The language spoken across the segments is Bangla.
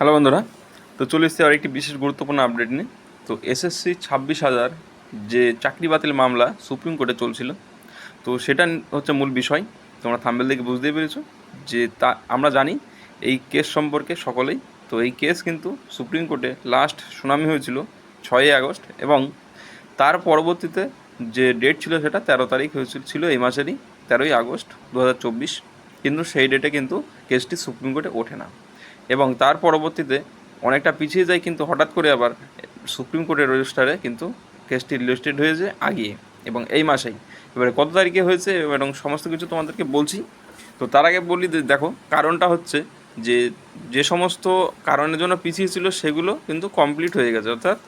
হ্যালো বন্ধুরা, তো চলে এসেছি আর একটি বিশেষ গুরুত্বপূর্ণ আপডেট নিয়ে। তো এসএসসি 26,000 যে চাকরি বাতিল মামলা সুপ্রিম কোর্টে চলছিল, তো সেটা হচ্ছে মূল বিষয়। তোমরা থাম্বনেল দেখে বুঝতেই পেরেছো যে আমরা জানি এই কেস সম্পর্কে সকলেই। তো এই কেস কিন্তু সুপ্রিম কোর্টে লাস্ট শুনানি হয়েছিল 6ই আগস্ট, এবং তার পরবর্তীতে যে ডেট ছিল সেটা 13 তারিখ হয়েছিল এই মাসেরই 13ই আগস্ট 2024। কিন্তু সেই ডেটে কিন্তু কেসটি সুপ্রিম কোর্টে ওঠে না, এবং তার পরবর্তীতে অনেকটা পিছিয়ে যায়, কিন্তু হঠাৎ করে আবার সুপ্রিম কোর্টের রেজিস্টারে কিন্তু কেসটি লিস্টেড হয়েছে আগিয়ে, এবং এই মাসেই। এবারে কত তারিখে হয়েছে এবং সমস্ত কিছু তোমাদেরকে বলছি। তো তার আগে বলি যে দেখো, কারণটা হচ্ছে যে যে সমস্ত কারণের জন্য পিছিয়ে ছিল সেগুলো কিন্তু কমপ্লিট হয়ে গেছে, অর্থাৎ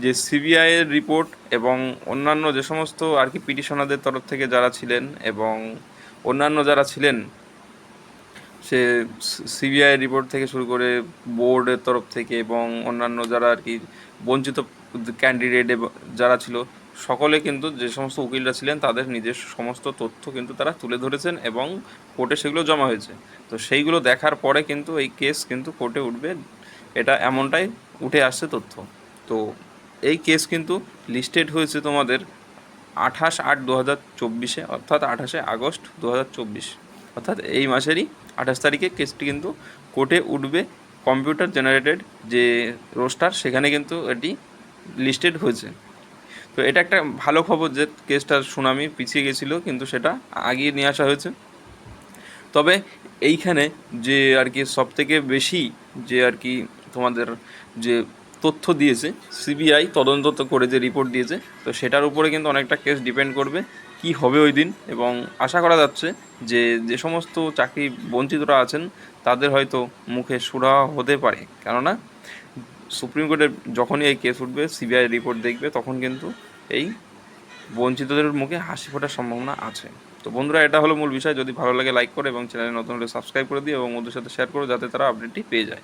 যে সিবিআইয়ের রিপোর্ট এবং অন্যান্য যে সমস্ত আর কি পিটিশনারদের তরফ থেকে যারা ছিলেন এবং অন্যান্য যারা ছিলেন, সে সিবিআই রিপোর্ট থেকে শুরু করে বোর্ডের তরফ থেকে এবং অন্যান্য যারা আর কি বঞ্চিত ক্যান্ডিডেট যারা ছিল, সকলে কিন্তু যে সমস্ত উকিলরা ছিলেন তাদের নিজস্ব সমস্ত তথ্য কিন্তু তারা তুলে ধরেছেন এবং কোর্টে সেগুলো জমা হয়েছে। তো সেইগুলো দেখার পরে কিন্তু এই কেস কিন্তু কোর্টে উঠবে, এটা এমনটাই উঠে আসছে তথ্য। তো এই কেস কিন্তু লিস্টেড হয়েছে তোমাদের 28/8/2024, অর্থাৎ 28শে আগস্ট 2024, অর্থাৎ এই মাসেরই 28 তারিখে কেসটি কিন্তু কোর্টে উঠবে। কম্পিউটার জেনারেটেড যে রোস্টার, সেখানে কিন্তু এটি লিস্টেড হয়েছে। তো এটা একটা ভালো খবর যে কেসটার শুনানি পিছিয়ে গেছিলো, কিন্তু সেটা আগিয়ে নিয়ে আসা হয়েছে। তবে এইখানে যে আর কি সবথেকে বেশি যে আর কি তোমাদের যে তথ্য দিয়েছে সিবিআই তদন্ত করে যে রিপোর্ট দিয়েছে, তো সেটার উপরে কিন্তু অনেকটা কেস ডিপেন্ড করবে কি হবে ওই দিন। এবং আশা করা যাচ্ছে যে যে সমস্ত চাকরি বঞ্চিতরা আছেন তাদের হয়তো মুখে সুরাহা হতে পারে, কেননা সুপ্রিম কোর্টে যখনই এই কেস উঠবে, সিবিআই রিপোর্ট দেখবে, তখন কিন্তু এই বঞ্চিতদের মুখে হাসি ফোটার সম্ভাবনা আছে। তো বন্ধুরা, এটা হলো মূল বিষয়। যদি ভালো লাগে লাইক করো এবং চ্যানেলে নতুন হলে সাবস্ক্রাইব করে দিও এবং ওদের সাথে শেয়ার করো, যাতে তারা আপডেটটি পেয়ে যায়।